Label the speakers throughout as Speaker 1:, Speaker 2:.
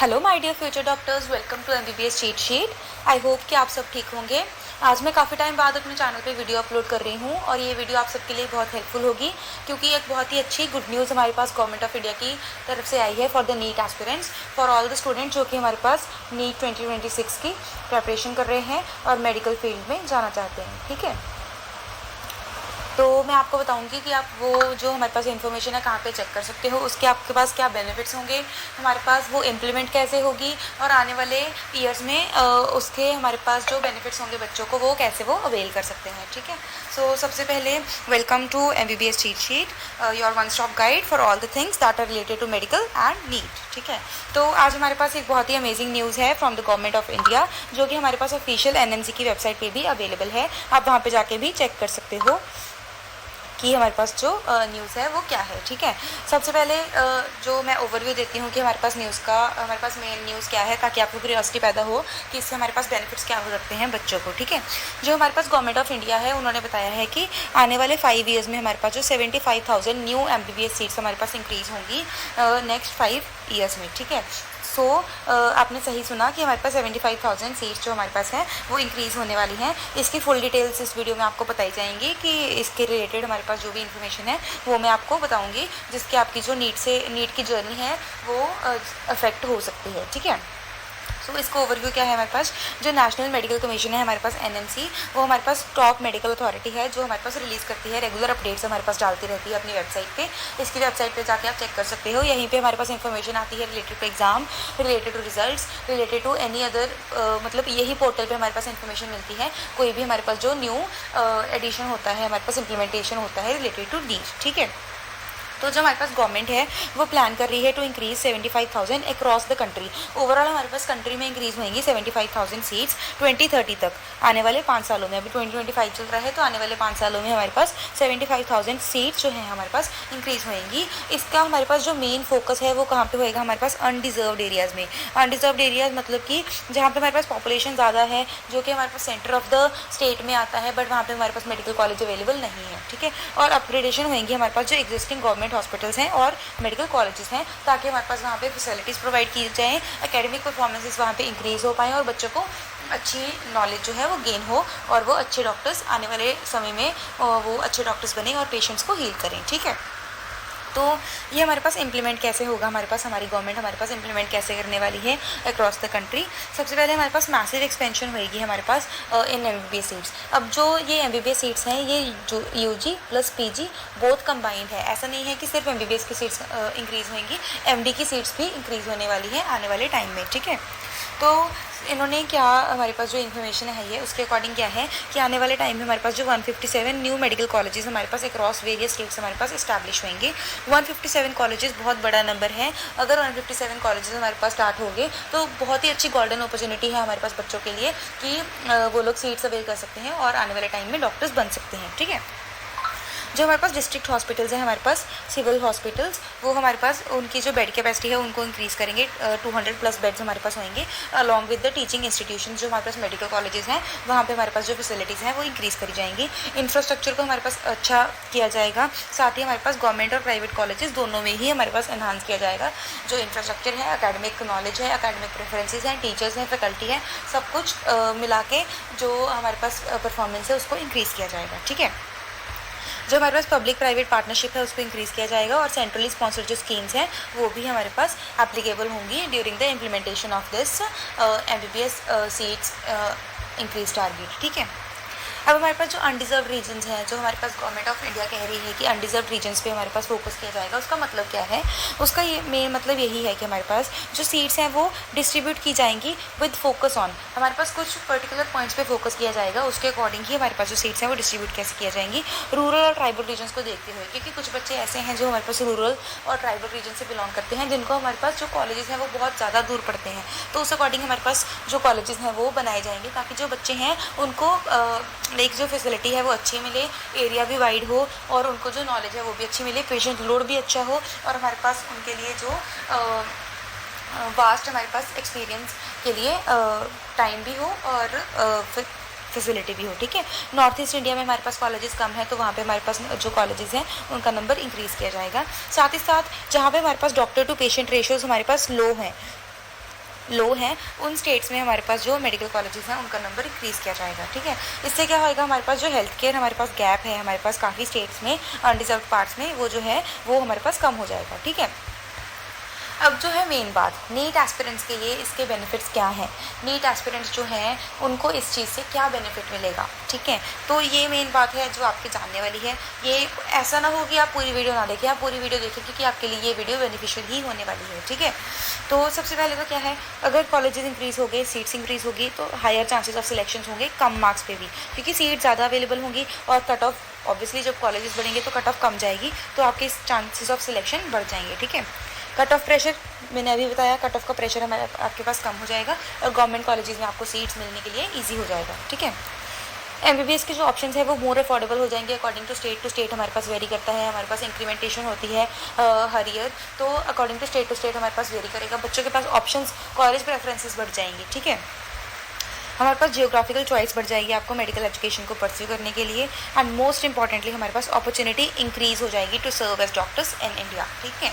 Speaker 1: Hello my dear future doctors, welcome to MBBS cheat sheet. I hope कि आप सब ठीक होंगे। आज मैं काफ़ी टाइम बाद अपने चैनल पे वीडियो अपलोड कर रही हूँ और ये वीडियो आप सबके लिए बहुत हेल्पफुल होगी क्योंकि एक बहुत ही अच्छी गुड न्यूज़ हमारे पास गवर्नमेंट ऑफ इंडिया की तरफ से आई है for the NEET aspirants, for all the student जो कि हमारे पास नीट 2026 की प्रेपरेशन कर रहे हैं और मेडिकल फील्ड में जाना चाहते हैं। ठीक है, तो मैं आपको बताऊंगी कि आप वो जो हमारे पास इन्फॉर्मेशन है कहाँ पे चेक कर सकते हो, उसके आपके पास क्या बेनिफिट्स होंगे, हमारे पास वो इम्प्लीमेंट कैसे होगी और आने वाले ईयर्स में उसके हमारे पास जो बेनिफिट्स होंगे बच्चों को वो कैसे वो अवेल कर सकते हैं। ठीक है, सो सबसे पहले welcome to MBBS cheat sheet, your one stop guide for all the things that are related to medical and NEET. ठीक है, तो आज हमारे पास एक बहुत ही अमेजिंग न्यूज़ है from the government of India जो कि हमारे पास ऑफिशियल एनएमसी की वेबसाइट पर भी अवेलेबल है। आप वहाँ पर जाके भी चेक कर सकते हो कि हमारे पास जो न्यूज़ है वो क्या है। ठीक है, सबसे पहले जो मैं ओवरव्यू देती हूँ कि हमारे पास न्यूज़ का हमारे पास मेन न्यूज़ क्या है ताकि आपको क्यूरियोसिटी पैदा हो कि इससे हमारे पास बेनिफिट्स क्या हो सकते हैं बच्चों को। ठीक है, जो हमारे पास गवर्नमेंट ऑफ इंडिया है उन्होंने बताया है कि आने वाले 5 ईयर्स में हमारे पास जो 75,000 न्यू एमबीबीएस सीट्स हमारे पास इंक्रीज़ होंगी नेक्स्ट 5 ईयर्स में। ठीक है, सो आपने सही सुना कि हमारे पास 75,000 सीट्स जो हमारे पास हैं वो इंक्रीज़ होने वाली हैं। इसकी फुल डिटेल्स इस वीडियो में आपको बताई जाएंगी कि इसके रिलेटेड हमारे पास जो भी इन्फॉर्मेशन है वो मैं आपको बताऊंगी जिसकी आपकी जो नीट की जर्नी है वो अफेक्ट हो सकती है। ठीक है, सो इसको ओवरव्यू क्या है, हमारे पास जो नेशनल मेडिकल कमीशन है हमारे पास एनएमसी, वो हमारे पास टॉप मेडिकल अथॉरिटी है जो हमारे पास रिलीज़ करती है रेगुलर अपडेट्स हमारे पास डालती रहती है अपनी वेबसाइट पे। इसकी वेबसाइट पे जाके आप चेक कर सकते हो। यहीं पे हमारे पास इन्फॉर्मेशन आती है related to exam, related to results, related to any other मतलब यही पोर्टल पर हमारे पास इन्फॉर्मेशन मिलती है। कोई भी हमारे पास जो न्यू एडिशन होता है हमारे पास इम्प्लीमेंटेशन होता है रिलेटेड टू नीट। ठीक है, तो जो हमारे पास गवर्नमेंट है वो प्लान कर रही है to increase 75,000 across the country. Overall हमारे पास कंट्री में इंक्रीज होंगी 75,000 सीट्स 2030 तक, आने वाले 5 सालों में। अभी 2025 चल रहा है तो आने वाले 5 सालों में हमारे पास 75,000 सीट्स जो हैं हमारे पास इंक्रीज होंगी। इसका हमारे पास जो मेन फोकस है वो कहाँ पे होएगा, हमारे पास अनडिजर्व्ड एरियाज़ में। अनडिजर्व्ड एरियाज़ मतलब कि जहाँ पे हमारे पास पॉपुलेशन ज़्यादा है, जो कि हमारे पास सेंटर ऑफ द स्टेट में आता है, बट वहाँ पे हमारे पास मेडिकल कॉलेज अवेलेबल नहीं है। ठीक है, और अपग्रेडेशन होंगी हमारे पास जो एग्जिस्टिंग गवर्नमेंट हॉस्पिटल्स हैं और मेडिकल कॉलेजेस हैं ताकि हमारे पास वहाँ पे फैसिलिटीज़ प्रोवाइड की जाएँ, एकेडमिक परफॉर्मेंसेस वहाँ पे इंक्रीज़ हो पाएँ और बच्चों को अच्छी नॉलेज जो है वो गेन हो और वो अच्छे डॉक्टर्स आने वाले समय में वो अच्छे डॉक्टर्स बने और पेशेंट्स को हील करें। ठीक है, तो ये हमारे पास इम्प्लीमेंट कैसे होगा, हमारे पास हमारी गवर्नमेंट हमारे पास इम्प्लीमेंट कैसे करने वाली है अक्रॉस द कंट्री। सबसे पहले हमारे पास मैसिव एक्सपेंशन होगी हमारे पास इन एमबीबीएस सीट्स। अब जो ये एमबीबीएस सीट्स हैं ये जो UG plus PG both combined है। ऐसा नहीं है कि सिर्फ एमबीबीएस की सीट्स इंक्रीज़ होंगी, एमडी की सीट्स भी इंक्रीज़ होने वाली है आने वाले टाइम में। ठीक है, तो इन्होंने क्या हमारे पास जो इन्फॉर्मेशन है ये उसके अकॉर्डिंग क्या है कि आने वाले टाइम में हमारे पास जो 157 न्यू मेडिकल कॉलेजेस हमारे पास अक्रॉस वेरियस स्टेट्स हमारे पास इस्टेब्लिश होंगे। 157 कॉलेजेस बहुत बड़ा नंबर है। अगर 157 कॉलेजेस हमारे पास स्टार्ट होंगे तो बहुत ही अच्छी गोल्डन अपॉर्चुनिटी है हमारे पास बच्चों के लिए कि वो लोग सीट्स अवेल कर सकते हैं और आने वाले टाइम में डॉक्टर्स बन सकते हैं। ठीक है, जो हमारे पास डिस्ट्रिक्ट हॉस्पिटल्स हैं हमारे पास सिविल हॉस्पिटल्स, वो हमारे पास उनकी जो बेड कैपेसिटी है उनको इंक्रीज़ करेंगे। 200+ बेड्स हमारे पास होंगे along with the teaching institution. जो हमारे पास मेडिकल कॉलेजेस हैं वहाँ पे हमारे पास जो फैसिलिटीज़ हैं वो इंक्रीज़ करी जाएंगी। इंफ्रास्ट्रक्चर को हमारे पास अच्छा किया जाएगा, साथ ही हमारे पास गवर्नमेंट और प्राइवेट कॉलेजेस दोनों में ही हमारे पास एनहांस किया जाएगा। जो इंफ्रास्ट्रक्चर है, अकेडमिक नॉलेज है, अकेडमिक प्रेफरेंसेज हैं, टीचर्स हैं, फैकल्टी है, सब कुछ मिला के जो हमारे पास परफॉर्मेंस है उसको इंक्रीज़ किया जाएगा। ठीक है, जो हमारे पास पब्लिक प्राइवेट पार्टनरशिप है उसको इंक्रीज़ किया जाएगा और सेंट्रली स्पॉन्सर्ड जो स्कीम्स हैं वो भी हमारे पास एप्लीकेबल होंगी during the implementation of this MBBS seats increase target. ठीक है, अब हमारे पास जो अनडिजर्व रीजन्स हैं, जो हमारे पास गवर्नमेंट ऑफ इंडिया कह रही है कि अनडिजर्व रीजन्स पे हमारे पास फोकस किया जाएगा, उसका मतलब क्या है, उसका ये मेन मतलब यही है कि हमारे पास जो सीट्स हैं वो डिस्ट्रीब्यूट की जाएंगी विद फोकस ऑन। हमारे पास कुछ पर्टिकुलर पॉइंट्स पे फोकस किया जाएगा, उसके अकॉर्डिंग ही हमारे पास जो सीट्स हैं वो डिस्ट्रीब्यूट कैसे किया जाएंगी रूरल और ट्राइबल रीजन्स को देखते हुए, क्योंकि कुछ बच्चे ऐसे हैं जो हमारे पास रूरल और ट्राइबल रीजन से बिलोंग करते हैं जिनको हमारे पास जो कॉलेजेस हैं वो बहुत ज़्यादा दूर पड़ते हैं। तो उस अकॉर्डिंग हमारे पास जो कॉलेजेस हैं वो बनाए जाएंगे ताकि जो बच्चे हैं उनको लाइक जो फैसिलिटी है वो अच्छी मिले, एरिया भी वाइड हो और उनको जो नॉलेज है वो भी अच्छी मिले, पेशेंट लोड भी अच्छा हो और हमारे पास उनके लिए जो वास्ट हमारे पास एक्सपीरियंस के लिए टाइम भी हो और फैसिलिटी भी हो। ठीक है, नॉर्थ ईस्ट इंडिया में हमारे पास कॉलेजेस कम है तो वहाँ पे हमारे पास जो कॉलेजेस हैं उनका नंबर इंक्रीज़ किया जाएगा। साथ ही साथ जहाँ पे हमारे पास डॉक्टर टू पेशेंट रेशियोज़ हमारे पास लो हैं लो हैं उन स्टेट्स में हमारे पास जो मेडिकल कॉलेजेस हैं उनका नंबर इंक्रीज़ किया जाएगा। ठीक है, इससे क्या होएगा, हमारे पास जो हेल्थ केयर हमारे पास गैप है हमारे पास काफ़ी स्टेट्स में अनडिजर्व्ड पार्ट्स में, वो जो है वो हमारे पास कम हो जाएगा। ठीक है, अब जो है मेन बात, नीट एस्पिरेंट्स के लिए इसके बेनिफिट्स क्या हैं, नीट एस्पिरेंट्स जो हैं उनको इस चीज़ से क्या बेनिफिट मिलेगा। ठीक है, तो ये मेन बात है जो आपके जानने वाली है। ये ऐसा ना हो कि आप पूरी वीडियो ना देखें, आप पूरी वीडियो देखें क्योंकि आपके लिए ये वीडियो बेनिफिशियल ही होने वाली है। ठीक है, तो सबसे पहले तो क्या है, अगर कॉलेजेस इंक्रीज़ हो गए, सीट्स इंक्रीज़ होगी तो हायर चांसेस ऑफ सिलेक्शन होंगे कम मार्क्स पे भी, क्योंकि सीट ज़्यादा अवेलेबल होंगी और कट ऑफ ऑब्वियसली जब कॉलेजेस बढ़ेंगे तो कट ऑफ कम जाएगी, तो आपके चांसेस ऑफ सिलेक्शन बढ़ जाएंगे। ठीक है, कट ऑफ प्रेशर मैंने अभी बताया, कट ऑफ का प्रेशर हमारे आपके पास कम हो जाएगा और गवर्नमेंट कॉलेजेस में आपको सीट्स मिलने के लिए इजी हो जाएगा। ठीक है, एमबीबीएस के जो ऑप्शन है वो मोर अफोर्डेबल हो जाएंगे अकॉर्डिंग टू स्टेट हमारे पास वेरी करता है, हमारे पास इंक्रीमेंटेशन होती है हर ईयर, तो अकॉर्डिंग टू स्टेट हमारे पास वेरी करेगा, बच्चों के पास ऑप्शंस कॉलेज प्रेफरेंसेस बढ़ जाएंगी। ठीक है, हमारे पास जियोग्राफिकल चॉइस बढ़ जाएगी आपको मेडिकल एजुकेशन को परस्यू करने के लिए, एंड मोस्ट इंपॉर्टेंटली हमारे पास अपॉर्चुनिटी इंक्रीज हो जाएगी to serve as doctors in India. ठीक है,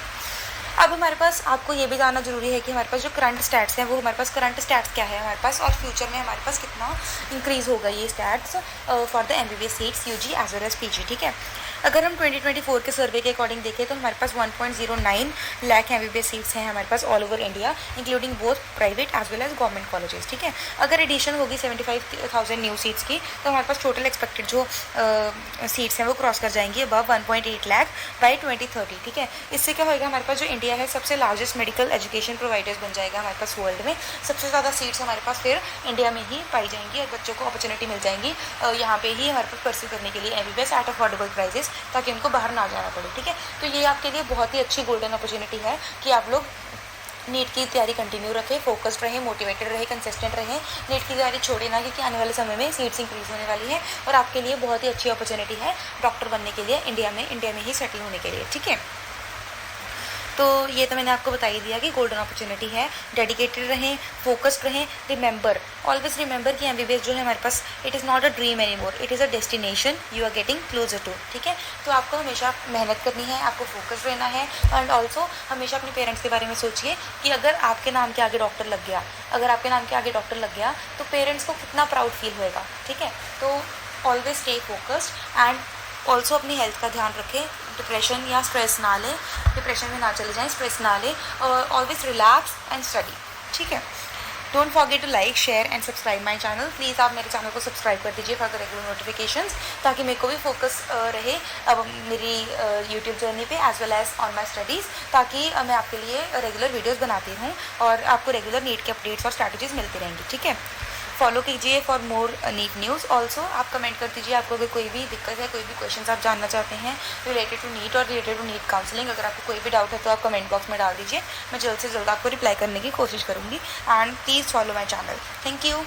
Speaker 1: अब हमारे पास आपको ये भी जानना जरूरी है कि हमारे पास जो करंट स्टैट्स हैं वो हमारे पास करंट स्टैट्स क्या है हमारे पास, और फ्यूचर में हमारे पास कितना इंक्रीज़ होगा ये stats for the MBBS seats UG as well as PG. ठीक है, अगर हम 2024 के सर्वे के अकॉर्डिंग देखें तो हमारे पास 1.09 लाख एमबीबीएस सीट्स हैं हमारे पास all over India, including both private as well as government colleges. ठीक है, अगर एडिशन होगी 75,000 न्यू सीट्स की तो हमारे पास टोटल एक्सपेक्टेड जो सीट्स हैं वो क्रॉस कर जाएंगी अबव 1.8 लाख बाई 2030। ठीक है, इससे क्या होगा, हमारे पास जो इंडिया है सबसे लार्जेस्ट मेडिकल एजुकेशन प्रोवाइडर्स बन जाएगा हमारे पास वर्ल्ड में, सबसे ज़्यादा सीट्स हमारे पास फिर इंडिया में ही पाई जाएंगी और बच्चों को अपॉर्चुनिटी मिल जाएंगी यहाँ पे ही हमारे पास परस्यू करने के लिए एमबीबीएस एट अफोर्डेबल प्राइजेस, ताकि उनको बाहर ना जाना पड़े। ठीक है, तो ये आपके लिए बहुत ही अच्छी गोल्डन अपॉर्चुनिटी है कि आप लोग नीट की तैयारी कंटिन्यू रखें, फोकस्ड रहें, मोटिवेटेड रहें, कंसिस्टेंट रहें, नीट की तैयारी छोड़े ना, क्योंकि आने वाले समय में सीट्स इंक्रीज़ होने वाली है और आपके लिए बहुत ही अच्छी अपॉर्चुनिटी है डॉक्टर बनने के लिए इंडिया में ही सेटल होने के लिए। ठीक है, तो ये तो मैंने आपको बता ही दिया कि गोल्डन अपॉर्चुनिटी है, डेडिकेटेड रहें, फोकस्ड रहें, रिमेंबर, ऑलवेज रिमेंबर कि एमबीबीएस जो है हमारे पास it is not a dream any more, it is a destination you are getting closer to. ठीक है, तो आपको हमेशा मेहनत करनी है, आपको फोकस रहना है, एंड ऑल्सो हमेशा अपने पेरेंट्स के बारे में सोचिए कि अगर आपके नाम के आगे डॉक्टर लग गया, तो पेरेंट्स को कितना प्राउड फील होएगा। ठीक है, तो always stay focused and also अपनी हेल्थ का ध्यान रखें, डिप्रेशन या स्ट्रेस ना लें, डिप्रेशन में ना चले जाएं, स्ट्रेस ना लें, और ऑलवेज रिलैक्स एंड स्टडी। ठीक है, don't forget to like, share and subscribe my channel. Please आप मेरे चैनल को सब्सक्राइब कर दीजिए फॉर द रेगुलर नोटिफिकेशंस, ताकि मेरे को भी फोकस रहे अब मेरी यूट्यूब जर्नी पे as well as on my studies, ताकि मैं आपके लिए रेगुलर वीडियोज़ बनाती रहूँ और आपको रेगुलर नीट के अपडेट्स और स्ट्रैटेजीज़ मिलती रहेंगी। ठीक है, फॉलो कीजिए for more NEET news. Also आप कमेंट कर दीजिए आपको अगर कोई भी दिक्कत है, कोई भी क्वेश्चंस आप जानना चाहते हैं रिलेटेड टू नीट और रिलेटेड टू नीट काउंसलिंग, अगर आपको कोई भी डाउट है तो आप कमेंट बॉक्स में डाल दीजिए, मैं जल्द से जल्द आपको रिप्लाई करने की कोशिश करूँगी। And please follow my channel. Thank you.